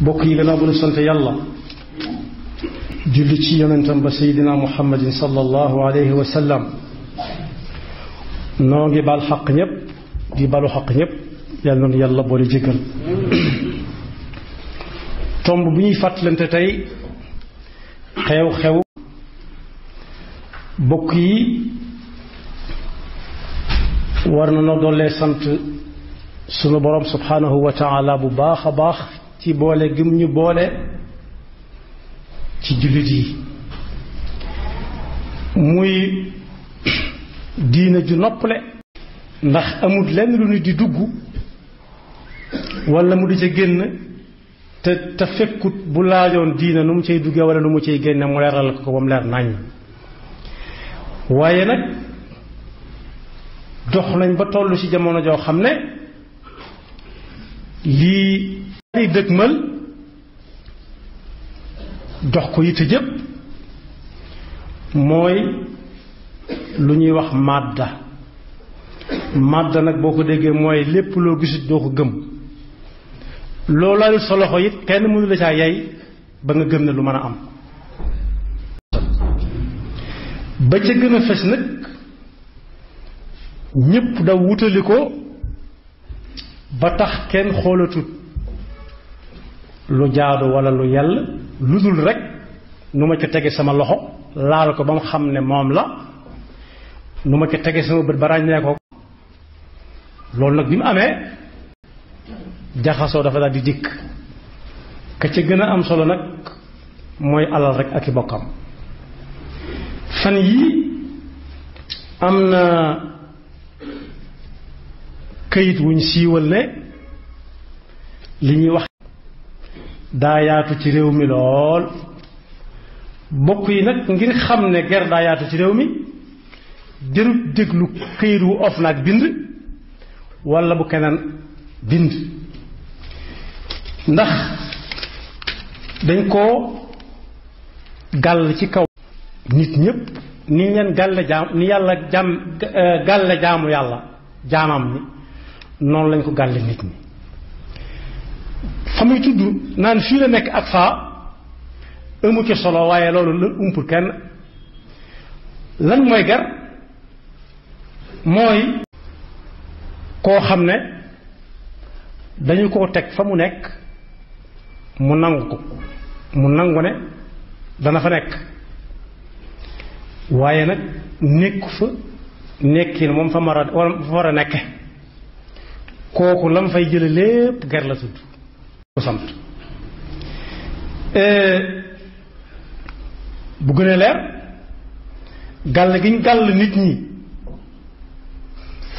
bokk yi gannaaw bu ñu sant yàlla julli ci yonentam ba seydina muhammadin sallallahu alayhi wa sallam noo ngi baal xaq ñépp di balu xaq ñépp yàlla noonu yàlla boole jéggal tomb bu ñuy fàttalante tey xew-xew bokk yi war na noo doole sant sunu borom subhanahu wa taala bu baax a baax ci boole gëm ñu boole ci jullit yi muy diina ju noppale ndax amul lenn lu nit di dugg wala mu di ca génn te fekkut bu laajoon diina nu mu cay duggee wala nu mu cay génne mu leeral ko ba mu leer nañ waaye nag dox nañ ba toll ci jamono joo xam ne lii ay dëgmal jox ko yitte jëpp mooy lu ñuy wax màdda nag boo ko déggee mooy lépp loo gisut doo ko gëm loo laalul sa loxo it kenn mënu la caa yey ba nga gëm ne lu mën a am ba ca gën a fes nag ñépp da wutali ko ba tax kenn xoolatut lu jaadu wala lu yell lu dul rek nu ma ca tege sama loxo laal ko ba mu xam ne moom la nu ma ca tege sama bët ba ràññee ko loolu nag bi mu amee jaxasoo dafa daal di dikk ka ca gën a am solo nag mooy alal rek ak i bokkam fan yii am na këyit wuñ siiwal ne li ñuy wax daa yaatu ci réew mi lool bokk yi nag ngir xam ne ger daa yaatu ci réew mi jërut déglu këyit wu of naag bind walla bu keneen bind ndax dañ koo gàll ci kaw nit ñépp ni leen gàlle jaam ni yàlla gàlle jaamu yàlla jaamam ni noonu lañ ko gàlle nit ñi fa muy tudd naan fii la nekk ak faa amu ci solo waaye loolu la umpul kenn lan mooy gar mooy koo xam ne dañu koo teg fa mu nekk mu nangu ko mu nangu ne dana fa nekk waaye nag nekku fa nekkin moom fa war a nekke kooku lam fay jële lépp ger la tudd ko sant bu gën a leer gàll gi ñu gàll nit ñi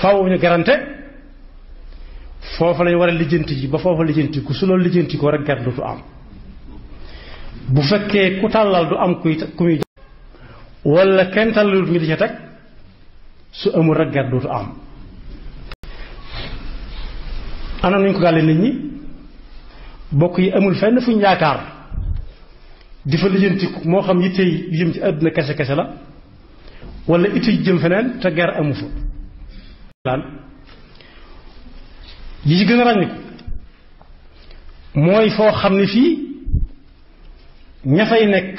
faw ñu garante foofa lañu war a lijjanti ji ba foofa lijjanti ku su loolu lijjanti ko rek ger du am bu fekkee ku tàllal du am ku muy wala kenn tàllalut ñu di ca teg su amul rek ger dootu am ana nuñ ko gàlle nit ñi bokk yi amul fenn fuñ yaakaar di fa lijjanti moo xam yitte yi jëm ci àdduna kese kese la wala itte yi jëm feneen te ger amu fa laan yi ci gën a ràññiku mooy foo xam ne fii ña fay nekk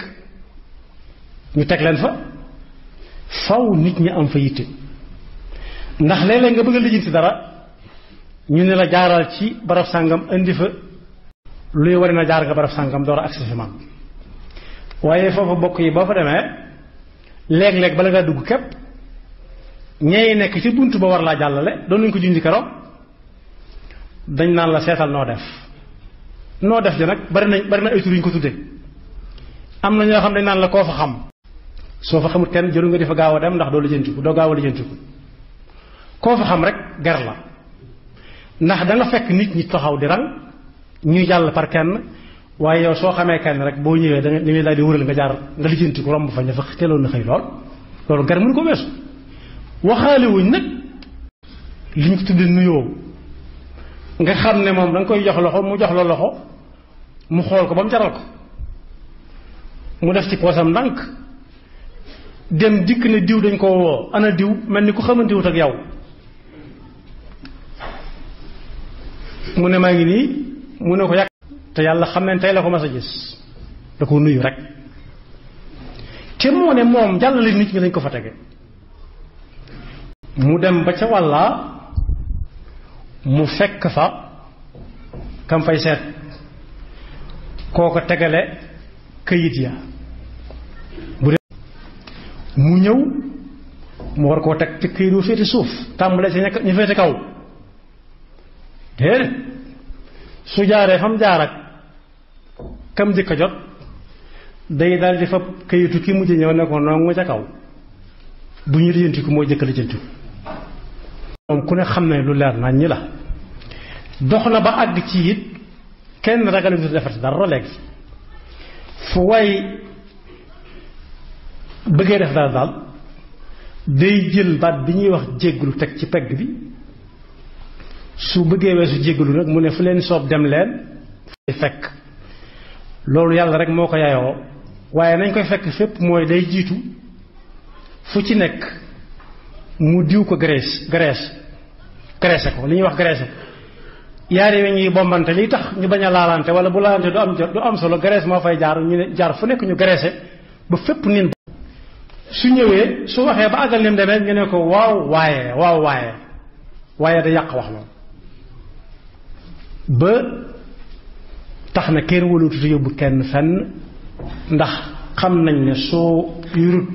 ñu teg leen fa faw nit ñi am fa yitte ndax léeg-léeg nga bëgg a lijjanti dara ñu ne la jaaral ci barab sàngam indi fa luy wari na jaar nga barab sàngam door a agsi fi man waaye foofa bokk yi boo fa demee léeg-léeg bala ngaa dugg képp ñey nekk ci bunt ba war laa jàllale doon nañu ko junj keroog dañ naan la seetal noo def ji nag bari na ay tur yu ñu ko tuddee am na ñoo xam dañ naan la koo fa xam soo fa xamut kenn jëru nga di fa gaaw a dem ndax doo lijjantiku doo gaaw a lijjantiku koo fa xam rek ger la ndax da nga fekk nit ñi taxaw di rang ñuy jàll par kenn waaye yow soo xamee kenn rek boo ñëwee da nga daal di wëral nga jaar nga lijjantiku romb fa ña fa teeloon na xëy loolu ger mënu ko weesu waxaale wuñ nag li ñu ko tuddee nuyoo nga xam ne moom da nga koy jox loxo mu jox la loxo mu xool ko ba mu jaral ko mu def ci poosam ndànk dem dikk ne diw dañ ko woo ana diw mel ni ku xamantiwut ak yow mu ne maa ngi nii mu ne ko yàq te yàlla xam ne tey la ko mas a gis da ko nuyu rek te moo ne moom jàllale nit ñi lañ ko fa tege mu dem ba ca wàllaa mu fekk fa kam fay seet koo ko tegale këyit ya bu dee mu ñëw mu war koo teg ci këyit wu féete suuf tàmbalee ci ñu féete kaw déedéet su jaaree fam jaar ak kam jëkk a jot day daal di fa këyitu ki mujj ñëw ne ko noonu nga ca kaw bu ñu lijjantiku mooy jëkk lijjantiku moom ku ne xam ne lu leer nañ ñi la dox na ba àgg ci it kenn ragal du defar ci dara léegi fu way bëggee def dara daal day jël baat bi ñuy wax jégglu teg ci pegg bi su bëggee weesu jégglu nag mu ne fu leen soob dem leen fekk loolu yàlla rek moo ko yaayoo waaye nañ koy fekk fépp mooy day jiitu fu ci nekk mu diw ko graisse ko li ñuy wax graisse yaari weñ yi bombante li tax ñu bañ a laalante wala bu laalante du am solo graisse moo fay jaar ñu ne jaar fu nekk ñu graisse ba fépp nin su ñëwee su waxee ba àggal nim demee ñu ne ko waaye da yàq wax loolu ba tax na kenn wëlututu yóbbu kenn fenn ndax xam nañ ne soo yurut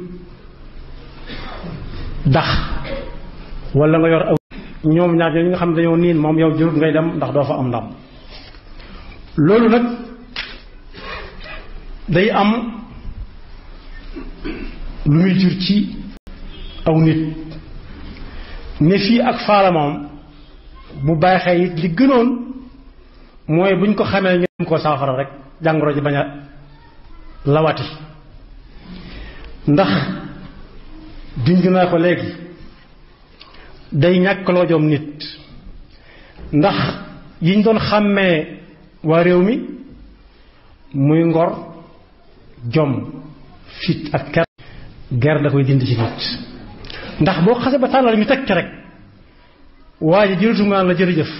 dax wala nga yor aw ñoom ñaar ñi nga xam ne dañoo niin moom yow jurut ngay dem ndax doo fa am ndam loolu nag day am lu muy jur ci aw nit ne fii ak faala moom bu baaxee it li gënoon mooy buñ ko xamee ñu ko saafara rek jàngoro ji bañ a lawati ndax junj naa ko léegi day ñàkkaloo jom nit ndax yiñ doon xàmmee waa réew mi muy ngor jom fit ak ger da koy dindi ci nit ndax boo xasee ba tàllal ñu teg ci rek waa ji jërëtu mu naan la jërëjëf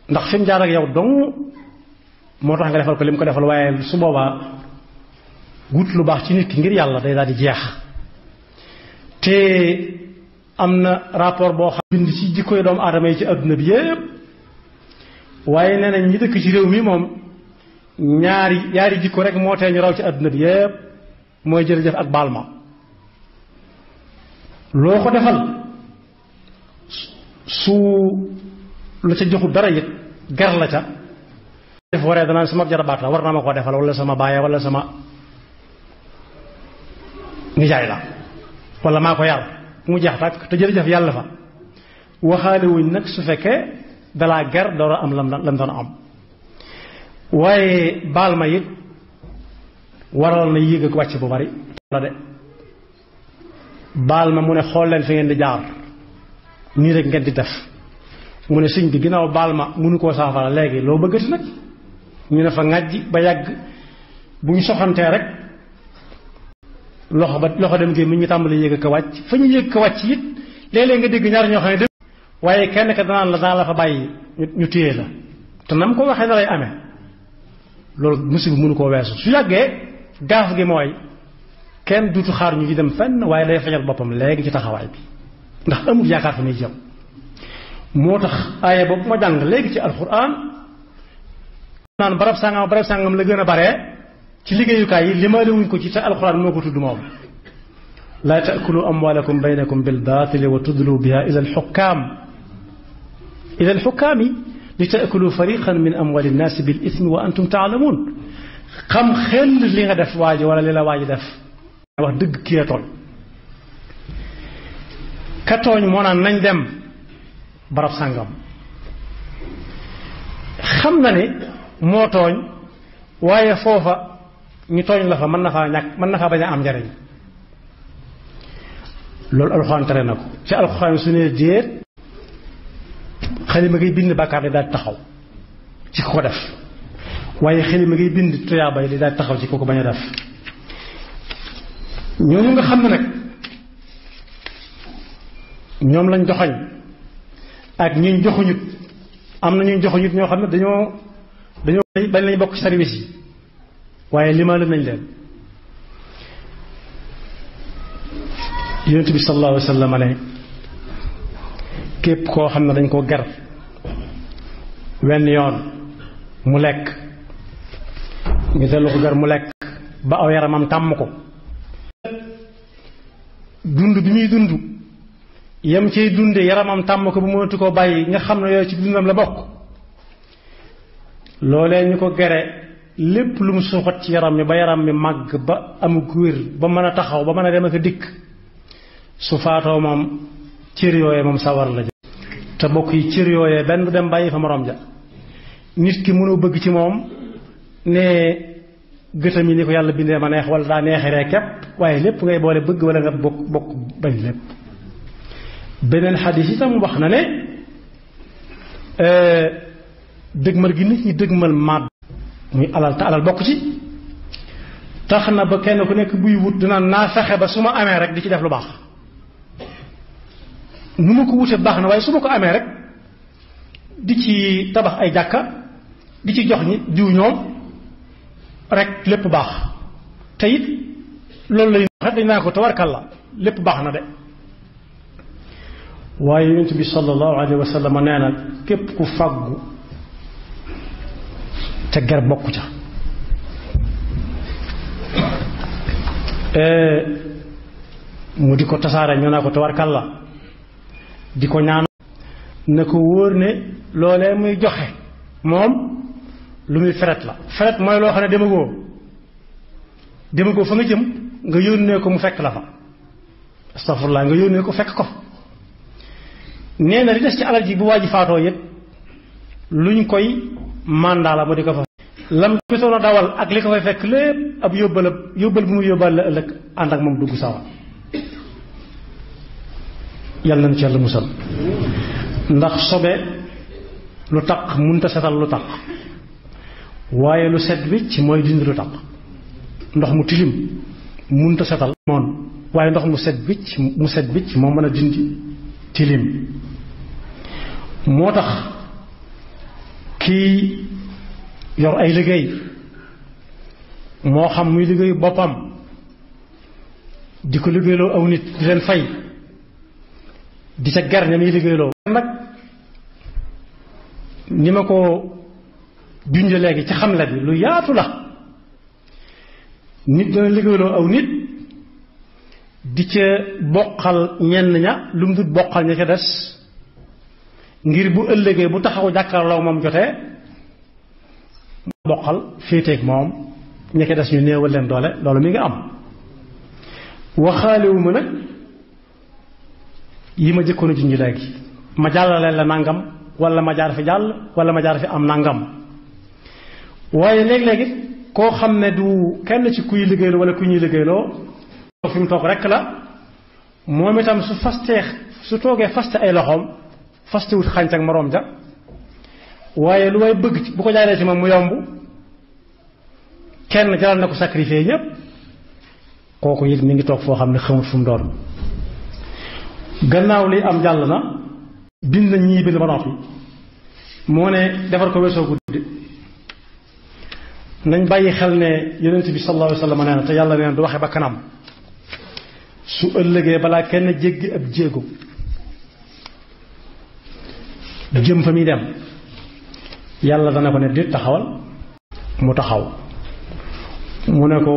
ndax fi mu jaar ak yow dong moo tax nga defal ko li mu ko defal waaye su boobaa wut lu baax ci nit ki ngir yàlla day daal di jeex te am na rapport boo xam bind ci jikkoy doomu aadama yi ci adduna bi yépp waaye nee nañ ñi dëkk ci réew mi moom ñaari jikko rek moo tee ñu raw ci adduna bi yépp mooy jërëjëf ak baal ma loo ko defal su la ca joxul dara it ger la ca def waree danaan sama jarabaat la war na ma koo defal wala sama baaya wala sama nijaay la wala maa ko yar mu jeex tàkk te jërëjëf yàlla fa waxaale wuñ nag su fekkee dalaa ger door a am lam doon am waaye baal ma it waral na yéeg ak wàcc bu bari la de baal ma mu ne xool leen fi ngeen di jaar nii rek ngeen di def mu ne sëñ bi ginnaaw baal ma mënu koo saafara léegi loo bëggati nag ñu ne fa ŋàjji ba yàgg bu ñu soxantee rek loxo dem gi mu ñu tàmbali yéeg ak wàcc fa ñu yéeg ak wàcc it léeg-léeg nga dégg ñaar ñoo xam ne waaye kenn ka danaan la fa bàyyi ñu téye la te nam ko waxee na lay amee loolu musiba mënu koo weesu su yàggee gaaf gi mooy kenn duutu xaar ñu ci dem fenn waaye day fajal boppam léegi ci taxawaay bi ndax amul yaakaar fa muy jëm moo tax aaya boobu ma jàng léegi ci alxuraan naan barab sàngam la gën a bare ci liggéeyukaay yi limaale wuñ ko ci te alxuraan moo ko tudd moom laa taakulu amwaalakum baynakum bil baatili wa tudlu biha ila alxukkaami li taakulu fariqan min amwaali nnaasi bil ismi wa antum taalamuun xam xel li nga def waa ji wala li la waa ji def wax dëgg kii a tooñ ka tooñ moo naan nañ dem barab sàngam xam na ne moo tooñ waaye foofa ñu tooñ la fa mën na faa bañ a am njariñ loolu alxuraan tere na ko ci alxuraan su ne déet xalima ngay bind bàkkaar li daal taxaw ci ko def waaye xalima ngay bind tuyaaba yi li daal taxaw ci ko bañ a def ñooñu nga xam ne nag ñoom lañ joxoñ ak ñuñ joxuñut am na ñuñ joxuñut ñoo xam ne dañoo bañ lañ bokk ci service yi waaye limaale nañ leen. yonent bi sallallahu alayhi wa sallam ne képp koo xam ne dañ ko ger wenn yoon mu lekk ñu dellu ko ger mu lekk ba aw yaramam tàmm ko dund bi muy dund yam ciy dunde yaramam tàmm ko bu mënatu koo bàyyi nga xam ne yooyu ci dundam la bokk loolee ñu ko gere lépp lu mu suuxat ci yaram mi ba yaram mi màgg ba amug wér ba mën a taxaw ba mën a dem ak dikk su faatoo moom cër yooyee moom sawar la te bokk yi cër yooyee benn du dem bàyyi fa morom ja nit ki mënoo bëgg ci moom ne gëtam yi ni ko yàlla bindee ma neex wala daa neexeree képp waaye lépp ngay boole bëgg wala nga bokk bañ lépp. beneen xadis itam wax na ne dëgmal gi nit ñi dëgmal màdd muy alal te alal bokk ci tax na ba kenn ku nekk buy wut dina naa fexe ba su ma amee rek di ci def lu baax nu ma ko wutee baax na waaye su ma ko amee rek di ci tabax ay jàkka di ci jox ñi diw ñoom rek lépp baax te it loolu lay wax dañ naa ko tawarkalla lépp baax na de waaye yonent bi sallallahu alayhi wa sallam nee na képp ku fàggu te ger bokku ca mu di ko tasaare ñoo naa ko tawarkalla di ko ñaan na ko wóor ne loolee muy joxe moom lu muy feret la feret mooy loo xam ne demagoo fa nga jëm nga yónnee ko mu fekk la fa astafurlaa nga yónnee ko fekk ko nee na li des ci alal ji bu waa ji faatoo yëpp luñ koy mandat la mu di ko fa lam jotoon a dawal ak li ko fay fekk lépp ab yóbbal bu mu yóbbal la ëllëg ànd ak moom dugg sawa yàlla nañu ci yàlla musal ndax sobe lu taq munta setal lu taq waaye lu set wicc mooy dindi lu taq ndox mu tilim munta setal moon waaye ndox mu set wicc moo mën a dindi tilim moo tax kii yor ay liggéey moo xam muy liggéeyu boppam di ko liggéeyloo aw nit di leen fay di ca ger ña muy liggéeyloo nag ni ma ko junje léegi ci xamle bi lu yaatu la nit dana liggéeyloo aw nit di ca boqal ñenn ña lu mu dut boqal ña ca des ngir bu ëllëgee bu taxaw jàkkaarloo moom jotee boqal féeteeg moom ña ca des ñu néewal leen doole loolu mi ngi am waxaalewu ma nag yi ma jëkkoon a junj léegi ma jàllaleen la nangam wala ma jaar fi jàll wala ma jaar fi am nangam waaye léeg-léegi koo xam ne du kenn ci kuy liggéeyloo wala ku ñuy liggéeyloo fi mu toog rekk la moom itam su toogee faste ay loxoom faste wut xànc ak moroom ja waaye lu way bëgg bu ko jaaree ci moom mu yomb kenn jaral na ko sacrifier ñépp kooku it mi ngi toog foo xam ne xamut fu mu doon gannaaw li am jàll na bind nañ ñii bind ba noppi moo ne defar ko weesoo guddi nañ bàyyi xel ne yonent bi sallallahu alayhi wa sallam nee na te yàlla nee na du waxe ba kanam su ëllëgee balaa kenn jéggi ab jéego jëm fa muy dem yàlla dana ko ne déet taxawal mu taxaw mu ne ko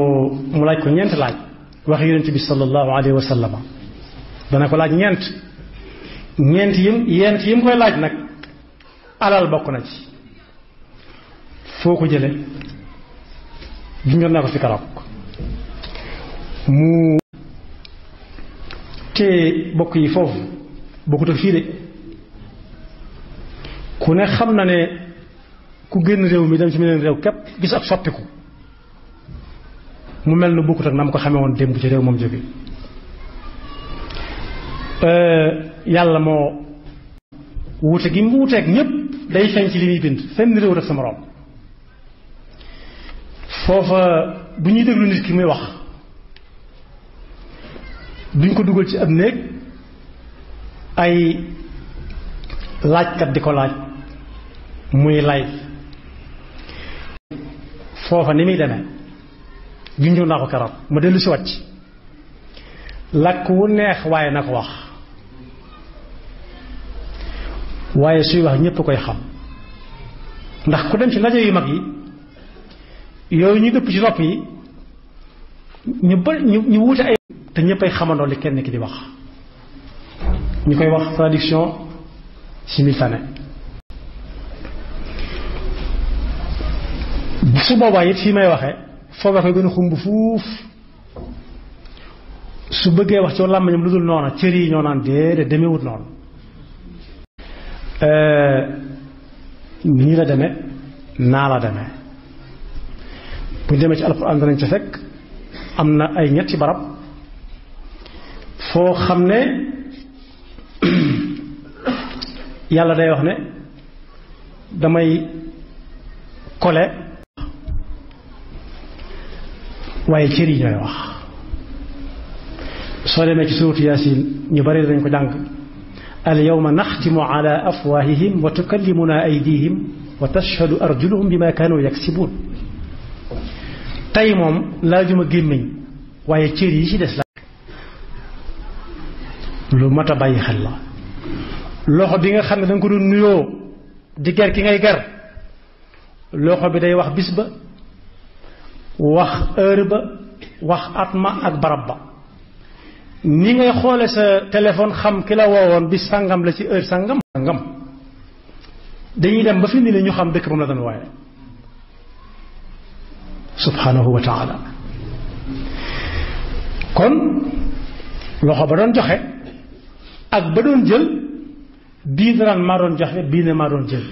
mu laaj ko ñeent laaj wax yonent bi sallallahu alayhi wa sallam dana ko laaj ñeent yim koy laaj nag alal bokk na ci foo ko jële junjoon naa ko fi keroog mu te bokk yi foofu bokkut ak fii de ku ne xam na ne ku génn réew mi dem ci meneen réew képp gis ak soppiku mu mel na bokkut ak na mu ko xamee woon démb ci réew moom jóge yàlla moo wuute gi mu wuuteeg ñépp day feeñ ci li muy bind fenn réew rek sa moroom foofa bu ñuy déglu nit ki muy wax duñ ko dugal ci ab néeg ay laajkat di ko laaj muy lay foofa ni muy demee junju naa ko keroog ma dellu si wàcc làkk wu neex waaye na ko wax waaye suy wax ñépp koy xam ndax ku dem ci ndaje yu mag yi yooyu ñu dëpp ci nopp yi ñu bari ñu wuute ay te ñéppay xamandoo li kenn ki di wax ñu koy wax traduction simultanée su boobaa it fii may waxee fooga koy gën a xumb fuuf su bëggee wax ci làmmiñam lu dul noona cër yi ñoo naan déedéet demewut noonu nii la demee naa la demee bu ñu demee ci alxuraan danañ ca fekk am na ay ñetti barab foo xam ne yàlla day wax ne damay kole waaye cër yi ñooy wax soo demee ci suuratu Yaasin ñu bari dañ ko jàng al yawma naxtimu ala afwaahihim wa tukallimuna aydihim wa tashhadu arjuluhum bima kaanu yaksibuun tey moom laajuma gémmiñ waaye cër yi ci des la lu mat a bàyyi xel la loxo bi nga xam ne da nga ko doon nuyoo di ger ki ngay ger loxo bi day wax bis ba wax heure ba wax at ma ak barab ba ni ngay xoole sa téléphone xam ki la woowoon bis sàngam la ci heure sàngam dañuy dem ba fi ni ñu xam dëkk ba mu la doon waaye subhanahu wa taala kon loxo ba doon joxe ak ba doon jël bii danaan maa doon joxe bii ne maa doon jël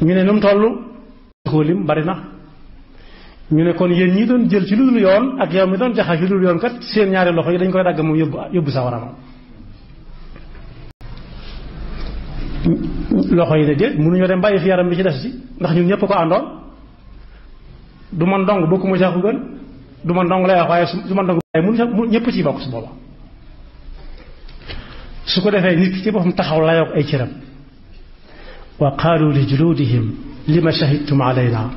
ñu ne nu mu toll ko lim bari na ñu ne kon yéen ñi doon jël ci lu dul yoon ak yow mi doon joxe ci lu dul yoon kat seen ñaari loxo yi dañ koy dagg moom yóbbu sa waramam loxo yi ne déet mënuñoo dem bàyyi fi yaram bi ci des ci ndax ñun ñëpp ko àndoon du man dong bokku ma sax ko gën du man dong lay wax waaye su man dong waaye mënu ñëpp ciy bokk su booba su ko defee nit ki ci boppam taxaw layoog ay cëram wa qaalu li juluudihim lima shahidtum alayna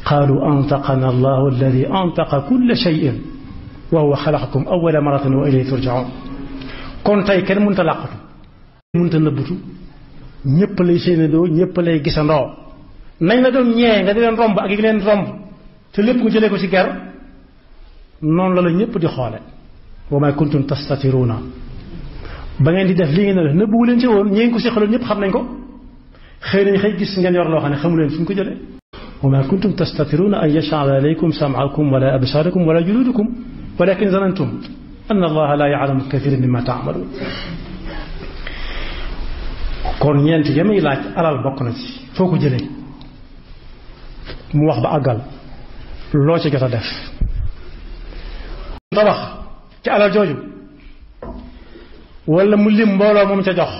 qaalu antaqana allahu alladi antaqa kulla shay'in wa huwa xalaqakum awwala maratin wa ilayhi turjaun kon tey kenn mënut a làqatu mënut a nëbbutu ñëpp lay séenandoo ñëpp lay gisandoo nañ la doon ñee nga di leen romb ak yi leen romb te lépp nga jëlee ko ci ger noonu la la ñëpp di xoole wa ma kuntum tastatiruuna ba ngeen di def li ngeen def nëbbuwu leen ci woon ñi ngeen ko seqaloon ñëpp xam nañ ko xëy nañ xëy gis ngeen yor loo xam ne xamu leen fu ñu ko jëlee wa ma kuntum tastatiruuna an yashhada alaykum sam'akum wala absaarakum wala juluudukum walakin zanantum anna allaha la ya'lamu kathiran mimma ta'maluun kon ñeent yamay laaj alal bokk na ci foo ko jëlee mu wax ba àggal loo ci jot a def tabax ci alal jooju wala mu lim mbooloo moom ca jox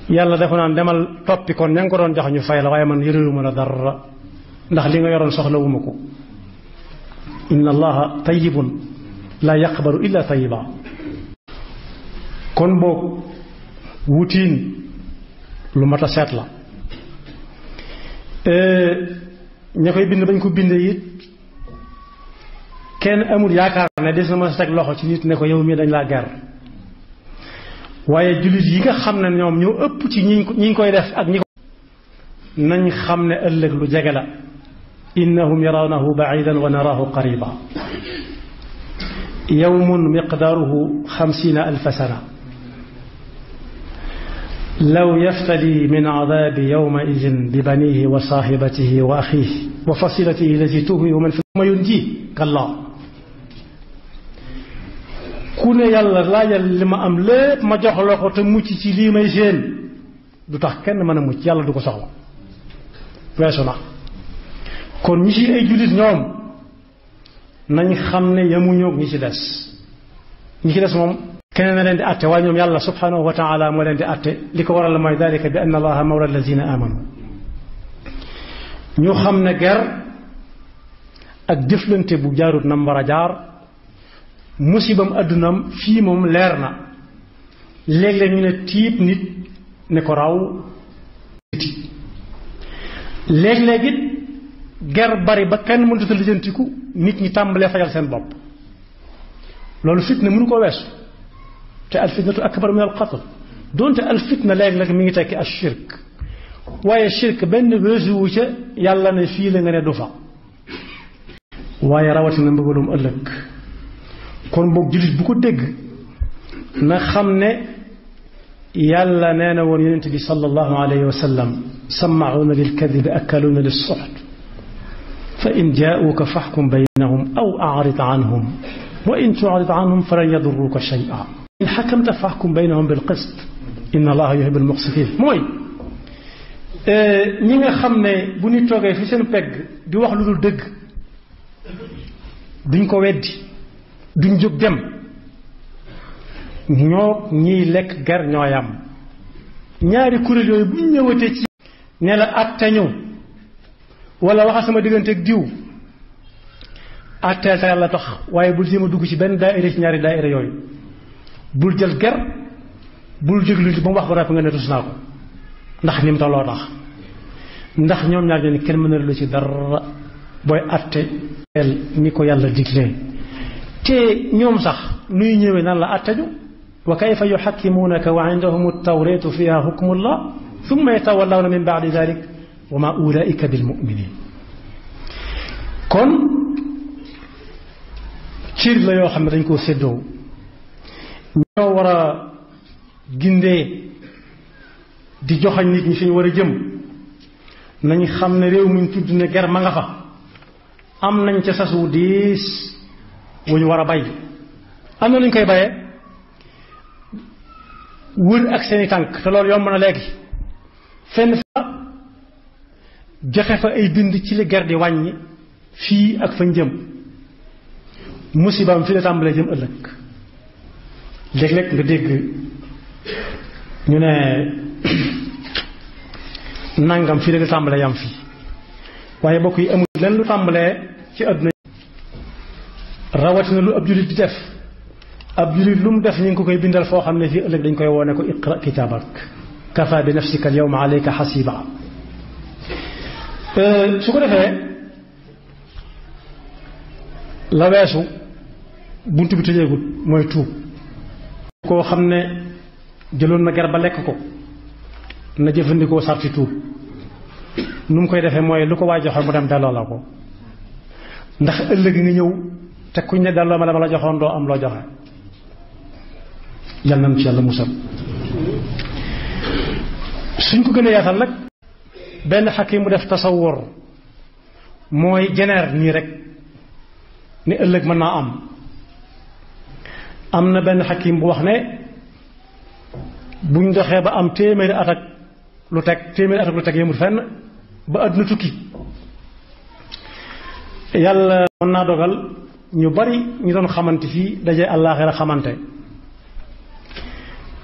yàlla dafa naan demal toppi kon ña nga ko doon jox ñu fay la waaye man yërewuma la dara ndax li nga yoroon soxlawuma ko inna allaha tayyibun la yaqbalu illa tayyiba kon boog wutiin lu mat a seet la ña koy bind bañ ko bindee it kenn amul yaakaar ne des na ma teg loxo ci nit ne ko yow mii dañ laa ger waaye jullit yi nga xam ne ñoom ñoo ëpp ci ñi koy def ak ñi ko nañ xam ne ëllëg lu jege la innahum yarawnahu ba'idan wa naraahu qariba yawmun miqdaaruhu 50,000 sana law yaftadi min adaabi yawmaidin bi banihi wa saahibatihi wa axiihi wa fasilatihi allati tuwihi wa man fi ma yunji kallaa ku ne yàlla laajal li ma am lépp ma jox la ko te mucc ci lii may seen du tax kenn mën a mucc yàlla du ko soxla weesu na kon ñi ci ay jullit ñoom nañ xam ne yamuñoog ñi ci des moom keneen na leen di àtte waaye ñoom yàlla subhanahu wa taala moo leen di àtte li ko waral mooy dalika bi anna allaha mawla allazina amanu ñu xam ne ger ak jëflante bu jaarut nam war a jaar musibam addunam fii moom leer na léeg-léeg ñu ne tiib nit ne ko raw léeg-léeg it ger bari ba kenn mënut a lijjantiku nit ñi tàmbalee fajal seen bopp loolu fitna mënu ko weesu te al fitnatu akbar min al qatl donte al fitna léeg-léeg mi ngi tekki al shirk waaye shirk benn weesuwu ca yàlla ne fii la nga ne du fa waaye rawatina mbëggalum ëllëg kon boog jullit bu ko dégg na xam ne yàlla nee na woon yonent bi sallallahu alayhi wa sallam sammacuuna lilkadibi akaluuna lissuxt fa in jaauka faxkum baynahum aw acrid canhum wa in tucrid canhum falan yaduruuka shay'a in xakamta faxkum baynahum bilqist inna allaha yuhibu almuqsitin mooy ñi nga xam ne bu ñu toogee fi seen pegg di wax lu dul dëgg duñ ko weddi duñ jóg dem ñoo ñiy lekk ger ñooyam ñaari kuréel yooyu buñ ñëwatee ci ne la atte ñu wala waxa sama diggante ak diw atteel te yàlla tax waaye bul jéem a dugg ci benn daayira ci ñaari daayira yooyu bul jël ger bul déglu ba mu wax ba ràpp nga ne tus naa ko ndax ni mu tolloo tax ndax ñoom ñaar ñoo ne kenn mën na lu ci dara booy atte ni ko yàlla diglee te ñoom sax nuy ñëwee nan la atte ñu wa kayfa yuhakkimuunaka wa indahum at-tawratu fiha hukmullah thumma yatawallawna min ba'di dhalik wa ma ulaika bil mu'minin kon ciir la yoo xam ne dañ koo séddoo ñoo war a gindee di joxañ nit ñi fi ñu war a jëm nañ xam ne réew muñ tudd ne ger ma nga fa am nañ ca sasu diis wu ñu war a bay am na lu ñu koy bayee wër ak seeni tànk te loolu yomb na léegi fenn fa joxe fa ay bind ci li ger di wàññi fii ak fañ jëm musibaam fi la tàmbalee jëm ëllëg léeg-léeg nga dégg ñu ne nangam fii la tàmbalee yam fii waaye bokk yi amul leen lu tàmbalee ci àdduna rawatina lu ab jullit di def ab jullit lu mu def ñu ngi ko koy bindal foo xam ne fii ëllëg dañ koy woone ko iqra kitaabak kafa bi nafsika al yawma alayka xasiba su ko defee la weesu bunt bi tëjeegut mooy tuub koo xam ne jëloon na ger ba lekk ko na jëfandikoo sarti tuub nu mu koy defee mooy lu ko waay joxoon mu dem delloo la ko ndax ëllëg nga ñëw te kuñ ne delloo ma la ma la joxoon doo am loo joxe yal nañu ci yàlla musal suñ ko gën a yaatal nag benn xakim mu def tasawur mooy jeneer nii rek ne ëllëg mën naa am na benn xakim bu wax ne buñ doxee ba am téeméeri at ak lu teg yemut fenn ba àdduna tukki yàlla mën naa dogal ñu bari ñu doon xamante fii daje àllaaxira xamante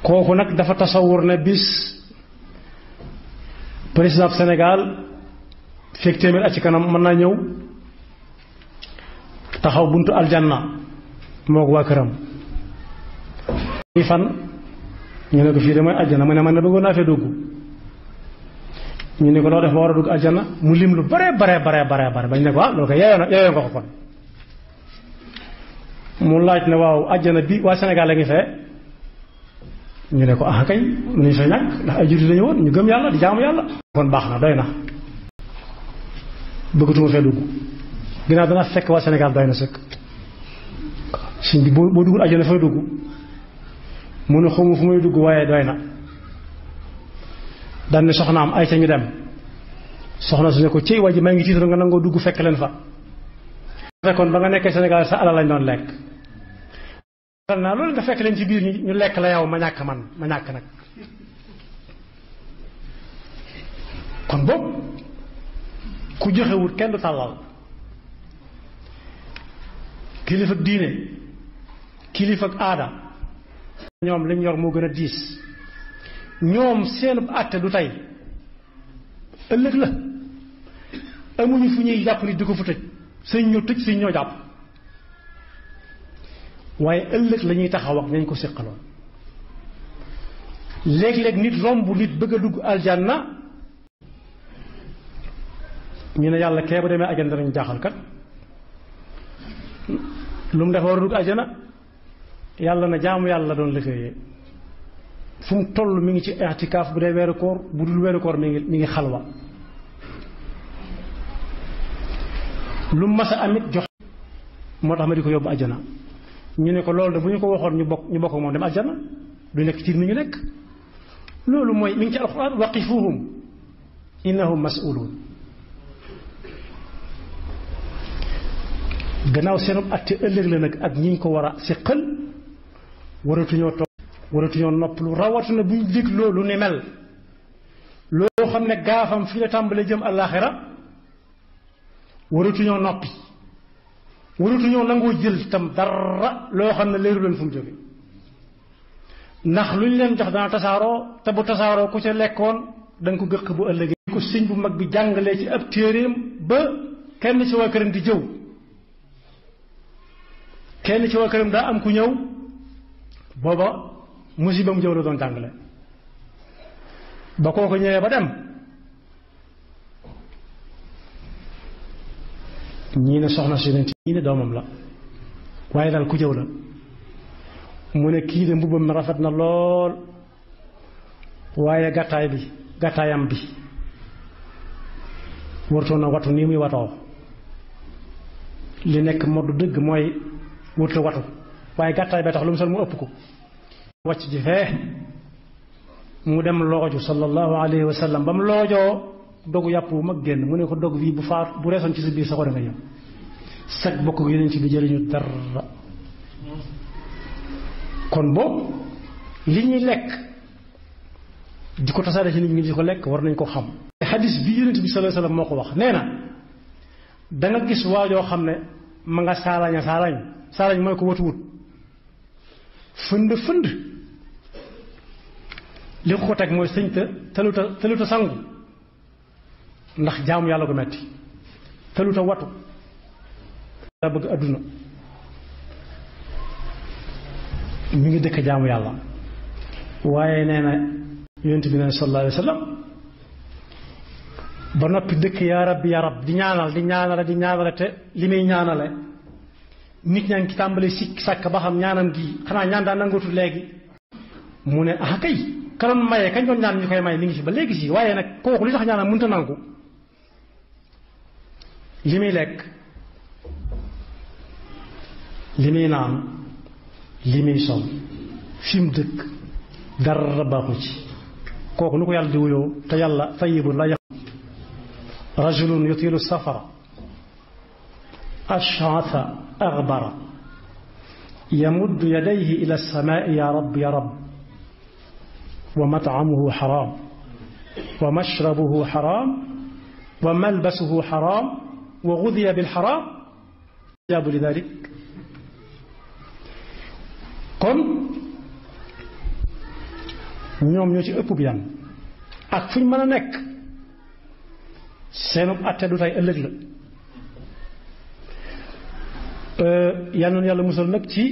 kooku nag dafa tasawur ne bis président Sénégal fekk téeméer at ci kanam mën naa ñëw taxaw buntu aljanna moo ko waa këram fan ñu ne ko fii de mooy aljana mu ne man na bëggoon naa fee dugg ñu ne ko loo def ba war a dugg aljana mu lim lu bare bañ ne ko loolu ko yeeyoo nga ko kon mu laaj ne waaw aljana bi waa Sénégal la ngi fee ñu ne ko kay mën nañu fay ñàkk ndax ay jullit lañu woon ñu gëm yàlla di jaamu yàlla kon baax na doy na bëggatuma fee dugg ginnaaw dana fekk waa Sénégal doy na sëkk suñ bi boo duggul aljana fay dugg mu ne xawma fu may dugg waaye doy na daan ne soxnaam ay ca ñu dem soxna su ne ko cëy waa ji maa ngi tiital nga nangoo dugg fekk leen fa fekkoon ba nga nekkee Sénégal sa alal lañ doon lekk naa loolu nga fekk leen ci biir ñu lekk la yow ma ñàkk nag kon boobu ku joxewut kenn du tàllal kilifa diine kilifa aada ñoom liñ yor moo gën a diis ñoom seen àtte du tey ëllëg la amuñu fu ñuy jàpp nit di ko fu tëj sëñ ñoo tëj sëñ ñoo jàpp waaye ëllëg la ñuy taxaw ak nañ ko séqaloon léeg-léeg nit romb nit bëgg a dugg aljanna ñu ne yàlla kee bu demee ajjana danañ jaaxal kat lu mu def war a dugg ajjana yàlla na jaamu yàlla la doon liggéeyee fu mu toll mi ngi ci i'tikaaf bu dee weeru koor bu dul weeru koor mi ngi xalwa lu mu mas a amit jox moo tax ma di ko yóbbu ajjana ñu ne ko loolu de bu ñu ko waxoon ñu bokk moom dem ajjana du nekk ci mi ñu nekk loolu mooy mi ngi ci alxuraan waqifuhum innahum mas'uluun gannaaw seenum atte ëllëg la nag ak ñi ñu ko war a siqal waratuñoo toog waratuñoo noppalu rawatina buñ dégg loolu ni mel loo xam ne gaafam fii la tàmbalee jëm àllaaxira waratuñoo noppi waratuñoo nangoo jël tam dara loo xam ne leeru leen fu mu jóge ndax lu ñu leen jox dana tasaaroo te bu tasaaroo ku ca lekkoon danga ko gëq bu ëllëgee ko sëñ bu mag bi jàngalee ci ab téeréem ba kenn ci waa këram di jëw kenn ci waa këram daa am ku ñëw booba musibam jëw la doon jàngale ba kooku ñëwee ba dem ñii ne soxna si yonent ñii ne doomam la waaye daal ku jëw la mu ne kii de mbubbam mi rafet na lool waaye gàttaayam bi wartoon na watu nii muy watoo li nekk moddu dëgg mooy wurtu watu waaye gàttaay bee tax lu mu sol mu ëpp ko wàcc ji fee mu dem looju sallallahu alayhi wa sallam ba mu loojoo dogu yàpp bu mag génn mu ne ko dog bii bu reesoon ci sa biir sa ko da nga ñëw sag bokk yeneen ci bi jëriñu dara kon boobu li ñuy lekk di ko tasaare ci nit ñi di ko lekk war nañ ko xam xadis bi yonent bi sallallahu alayhi wasallam moo ko wax nee na da nga gis waajoo xam ne ma nga saalañ mooy ko watuwut fënd li ko teg mooy sëñ tëluta sangu ndax jaamu yàlla ko metti tëluta watu daa bëgg adduna mi ngi dëkk jaamu yàlla waaye nee na yonent bi ne sallallahu alayhi wa sallam ba noppi dëkk yaa rabbi yaa rab di ñaanale te li muy ñaanale nit ñaa ngi ci tàmbali sikk sàkk ba xam ñaanam gi xanaa ñaan daa nangootu léegi mu ne ah kay kanoon maye kañ doon ñaan ñu koy may mi ngi fi ba léegi si waaye nag kooku li tax ñaanam mënta nangu li muy lekk li muy naan li muy sol fi mu dëkk dara baaxu ci kooku nu ko yàlla di wuyoo te yàlla tayyibun la rajulun yutilu safara ash'atha aghbara yamuddu yadayhi ila as-samaa'i ya rab wa mat'amuhu haram wa mashrabuhu haram wa malbasuhu haram wa ghudiya bil haram jaabu li dalik kon ñoom ñoo ci ëpp bi yan ak fu ñu mën a nekk seenub atte du tey ëllëg la yal na yàlla musal nag ci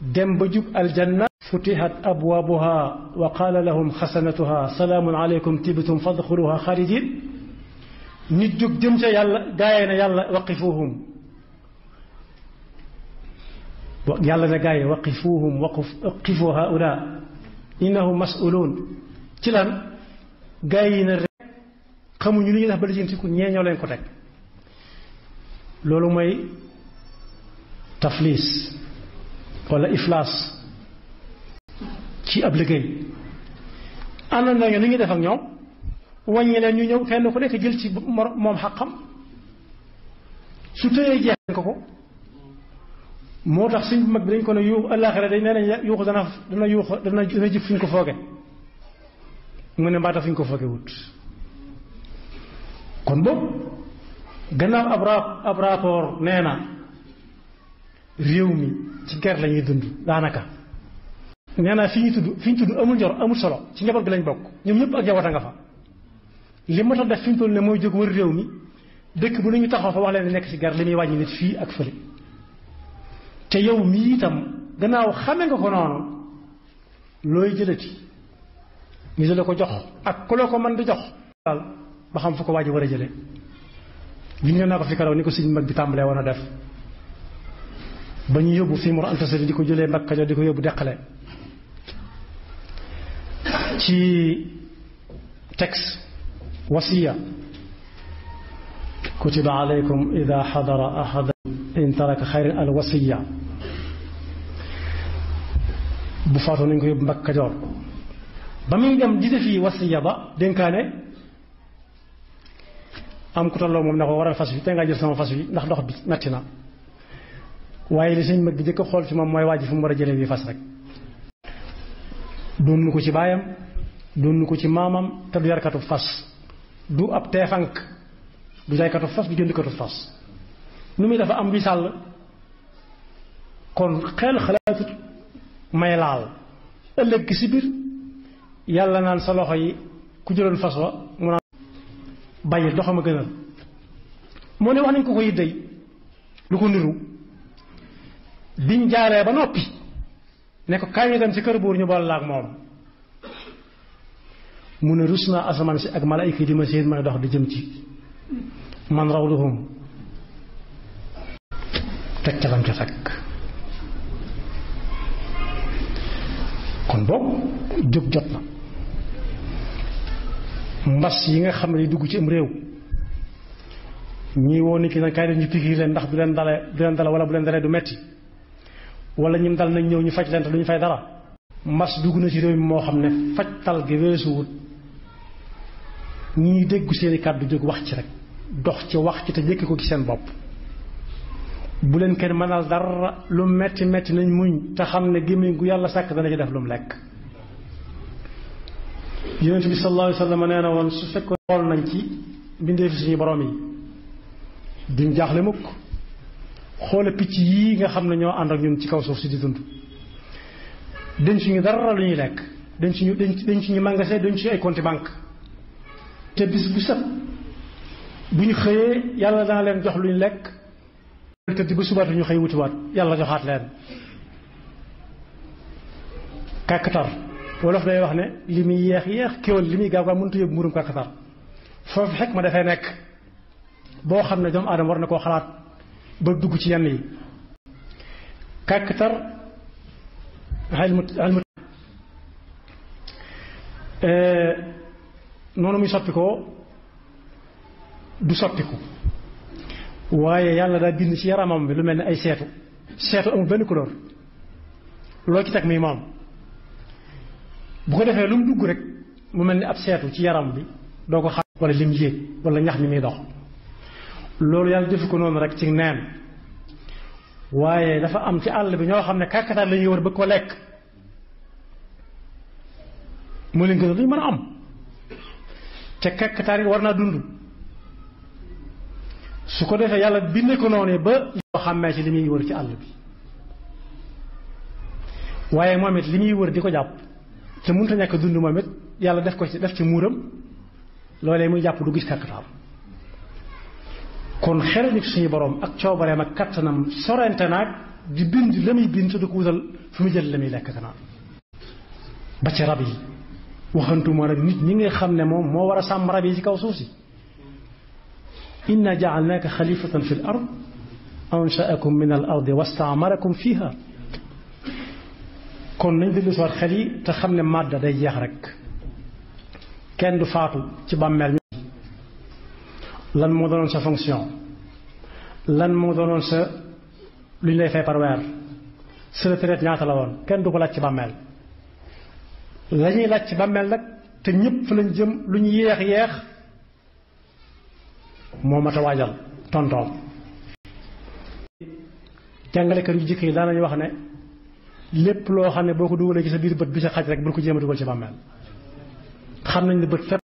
dem ba jub aljanna futihat abwaabuha wa qaala lahum xasanatuha salaamun aleykum tibtum fadxuluha xaalidin nit jóg jëm ca yàlla gaayee na yàlla waqifuhum yàlla na gaayee waqifu haula innahum mas'uluun ci lan gaay yi na rek xamuñu li ñuy def ba lijjantiku ñee ñoo leen ko teg loolu mooy tafliis wala iflaas ci ab liggéey ànd nañu ni ñuy def ak ñoom wàññi leen ñu ñëw kenn ku nekk jël ci moom xaqam su tëyee jeex ko moo tax suñ mag bi dañ ko ne yuuxu àllaaxira dañ nee nañ yuuxu dana jëf fi ñu ko fooge mu ne mbaata fi ñu ko fooge wut kon boobu gannaaw ab rapport nee na réew mi ci ger la ñuy dund daanaka nee naa fi ñu tudd amul njor amul solo ci njaboot gi lañ bokk ñoom ñëpp ak jawata nga fa li ma tax def fi ñu toll ne mooy jóg wër réew mi dëkk bu nañu taxaw fa wax leen nekk ci ger li muy wàññi nit fii ak fële te yow mii itam gannaaw xame nga ko noonu looy jëlati ñu la ko jox ak ku la ko mën di jox daal ba xam fu ko waa ji war a jële junñoo naa ko fi karaw ni ko sëñ mag bi tàmbalee woon a def ba ñu yóbbu fi Mor Anta Sali di ko jëlee Mbàkke Kajoor di ko yóbbu Deqale ci texte wasiya kutiba alaykum ida xadara ahada in taraka xayran al wasiya bu faatoo nañ ko yóbbu Mbàkke Kajoor ba muy dem di defi wasiya ba dénkaane am ku tolloo moom na ko waral fas wi te ngaa jël sama fas wi ndax dox bi metti na waaye li sëñ mag bi jëkk xool ci moom mooy waa ji fu mu war a jëlee bi fas rek doon nu ko ci baayam doon nu ko ci maamam te du yarkatu fas du ab teefank du jaaykatu fas du jëndkatu fas nu muy dafa am bi sàll kon xel xalaatut may laal ëllëg si biir yàlla naan sa loxo yi ku jëloon fas wa mu naan bàyyi doxam a gënal moo ne wax nañ ko ko yiddey lu ko niru biñ jaaree ba noppi ne ko kaay ñu dem ci kër buur ñu boole la ak moom mu ne rus naa asamaan si ak malaayika yi di ma seen may dox di jëm ci man rawduhum teg ca lam ca fekk kon boobu jóg jot na mbas yi nga xam ne di dugg ci am réew ñii woo nit ki nag kaay def ñu pikiir leen ndax du leen dale wala bu leen dalee du metti wala ñim dal nañ ñëw ñu faj leen te duñu fay dara mbas dugg na ci réew mi moo xam ne fajtal gi weesuwut ñi déggu seeni kàddu jóg wax ci rek dox ci wax ci te jëkki ko ci seen bopp bu leen kenn mënal dara lu metti metti nañ muñ te xam ne gémmiñ gu yàlla sàkk dana ci def lu mu lekk yonent bi sallallahu alayhi wa sallam nee na woon su fekkoon xool nañ ci mbindeefi suñu borom yi duñ jaaxle mukk xoole picc yii nga xam ne ñoo ànd ak ñun ci kaw suuf si di dund dañ suñu dara lu ñuy lekk dañ suñu magasin dañ suñu ay compte banque te bis bu set bu ñu xëyee yàlla dana leen jox lu ñu lekk tëdd ba subaatu ñu xëy wutiwaat yàlla joxaat leen kàkkatar wolof day wax ne li muy yeex kéwal li muy gaaw gaaw mënut a yóbbu mburum kàkkatar foofu xekk ma dafay nekk boo xam ne doomu aadama war na koo xalaat ba dugg ci yenn yi kàkkatar noonu muy soppikoo du soppiku waaye yàlla daa bind ci yaramam bi lu mel ni ay seetu amul benn couleur loo ci teg muy moom bu ko defee lu mu dugg rek mu mel ni ab seetu ci yaram bi doo ko xam wala lim yéeg wala ñax mi muy dox loolu yàlla defu ko noonu rek ci neen waaye dafa am ci àll bi ñoo xam ne kàkkatar la ñuy wër bëgg ko lekk moo leen gën a luñ mën a am te kàkkatar yi war naa dund su ko defee yàlla bindee ko noonu ba yoo xàmmee ci li muy wër ci àll bi waaye moom it li muy wër di ko jàpp te mënut a ñàkk dund moom it yàlla def ci muuram loolee muy jàpp du gis kàkkatar kon xel ni suñu borom ak coobareem ak kattanam sorente naag di bind la muy bind te du ko wutal fu mu jël la muy lekk kanam ba ci rab yi waxantuma nag nit ñi nga xam ne moom moo war a sàmm rab yi ci kaw suuf si inna ja'alnaaka xalifatan fi l ard ansha'akum min al ardi wastaamarakum fiha kon nañ dellu si waat xel yi te xam ne màdda day jeex rek kenn du faatu ci bàmmeel mi lan moo doonoon sa fonction lan moo doonoon sa lu ñu lay fay par weer sa retraite ñaata la woon kenn du ko laaj ci bàmmeel la ñuy laaj ci bàmmeel nag te ñëpp fa lañ jëm lu ñu yeex moo mat a waajal tontoom jàngalekat yu jëkk yi daan nañu wax ne lépp loo xam ne boo ko dugalee ci sa biir bët bi sa xaj rek bul ko jéem a dugal ci bàmmeel xam nañ ne bët fépp